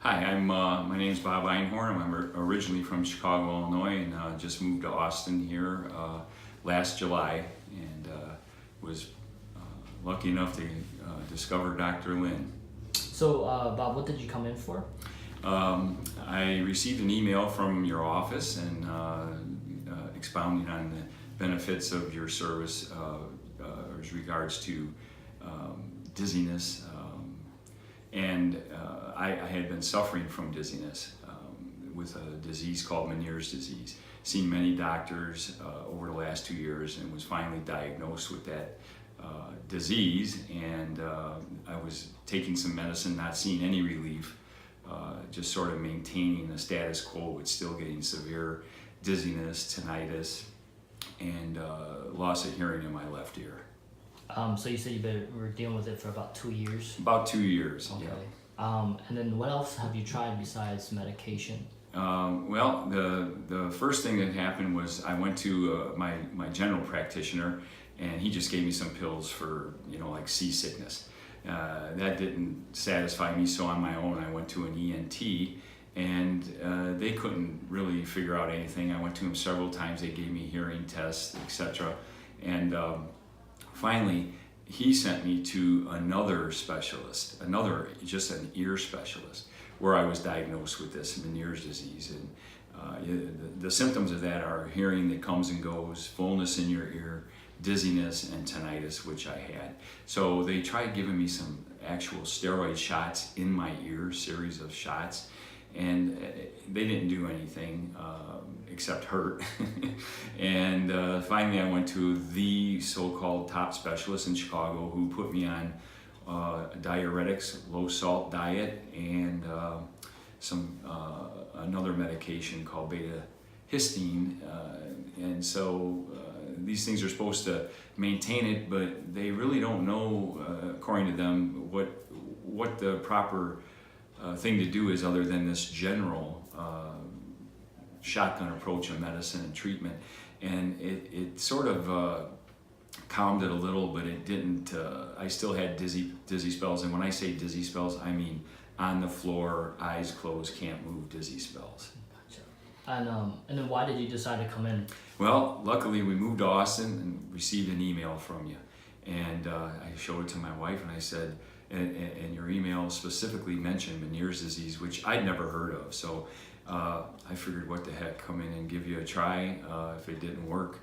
Hi, my name's Bob Einhorn. I'm originally from Chicago, Illinois, and just moved to Austin here last July, and was lucky enough to discover Dr. Lynn. So, Bob, what did you come in for? I received an email from your office and expounding on the benefits of your service as regards to dizziness. I had been suffering from dizziness with a disease called Meniere's disease. Seen many doctors over the last 2 years and was finally diagnosed with that disease. And I was taking some medicine, not seeing any relief, just sort of maintaining the status quo, but still getting severe dizziness, tinnitus, and loss of hearing in my left ear. So you said were dealing with it for about 2 years? About 2 years, Okay. yeah. And then what else have you tried besides medication? Well, the first thing that happened was I went to my general practitioner, and he just gave me some pills for, like seasickness. That didn't satisfy me, so on my own I went to an ENT, and they couldn't really figure out anything. I went to him several times. They gave me hearing tests, etc. And finally, he sent me to another specialist, just an ear specialist, where I was diagnosed with this Meniere's disease. And the symptoms of that are hearing that comes and goes, fullness in your ear, dizziness, and tinnitus, which I had. So they tried giving me some actual steroid shots in my ear, series of shots, and they didn't do anything except hurt. And finally I went to the so-called top specialist in Chicago, who put me on diuretics, low salt diet, and another medication called beta histine. And so these things are supposed to maintain it, but they really don't know, according to them, what the proper thing to do is, other than this general shotgun approach of medicine and treatment. And it sort of calmed it a little, but it didn't. I still had dizzy spells, and when I say dizzy spells, I mean on the floor, eyes closed, can't move, dizzy spells. Gotcha. And then why did you decide to come in? Well, luckily we moved to Austin and received an email from you, and I showed it to my wife, and I said, and your email specifically mentioned Meniere's disease, which I'd never heard of. So I figured, what the heck, come in and give you a try if it didn't work.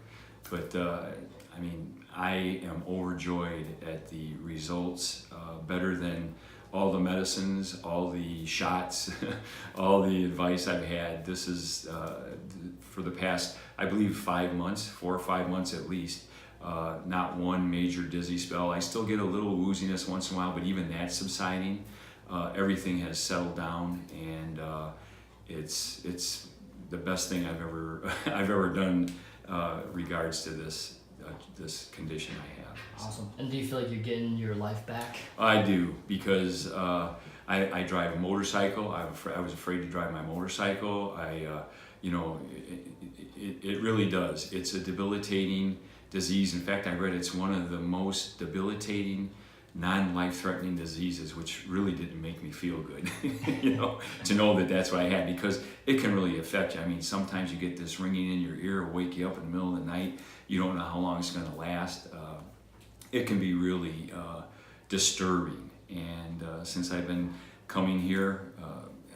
But I mean, I am overjoyed at the results, better than all the medicines, all the shots, all the advice I've had. This is for the past, I believe, 5 months, 4 or 5 months at least, not one major dizzy spell. I still get a little wooziness once in a while, but even that's subsiding. Everything has settled down, and it's the best thing I've ever done regards to this condition I have. Awesome. And do you feel like you're getting your life back? I do, because I drive a motorcycle. I was afraid to drive my motorcycle. It really does. It's a debilitating disease. In fact, I read it's one of the most debilitating, non-life-threatening diseases, which really didn't make me feel good, to know that that's what I had, because it can really affect you. I mean, sometimes you get this ringing in your ear, wake you up in the middle of the night. You don't know how long it's going to last. It can be really disturbing. And since I've been coming here,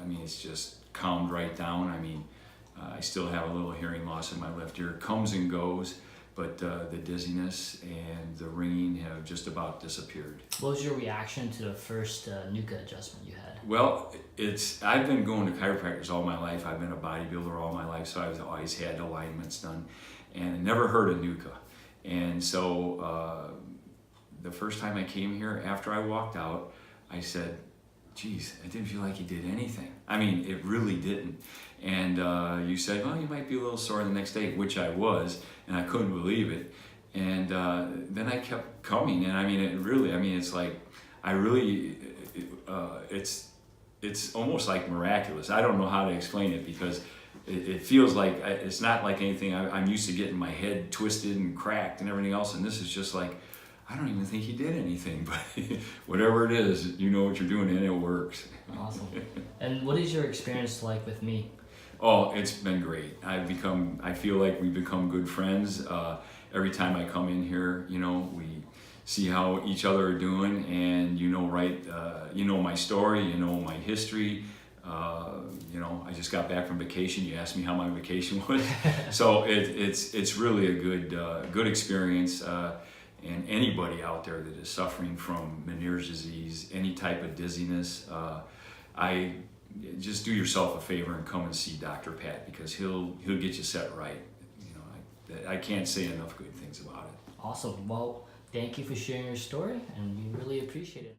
I mean, it's just calmed right down. I mean, I still have a little hearing loss in my left ear. It comes and goes, but the dizziness and the ringing have just about disappeared. What was your reaction to the first NUCCA adjustment you had? Well, I've been going to chiropractors all my life. I've been a bodybuilder all my life, so I've always had alignments done, and never heard of NUCCA. And so the first time I came here, after I walked out, I said, geez, I didn't feel like he did anything. I mean, it really didn't. And you said, well, you might be a little sore the next day, which I was, and I couldn't believe it. And then I kept coming, and I mean, it's like, it's almost like miraculous. I don't know how to explain it, because it feels like, it's not like anything I'm used to getting my head twisted and cracked and everything else, and this is just like, I don't even think he did anything, but whatever it is, you know what you're doing and it works. Awesome. And what is your experience like with me? Oh, it's been great. I feel like we've become good friends. Every time I come in here, you know, we see how each other are doing, and you know, you know my story, you know my history. You know, I just got back from vacation. You asked me how my vacation was, so it's really a good experience. And anybody out there that is suffering from Meniere's disease, any type of dizziness, I just do yourself a favor and come and see Dr. Pat, because he'll get you set right. You know, I can't say enough good things about it. Awesome. Well, thank you for sharing your story, and we really appreciate it.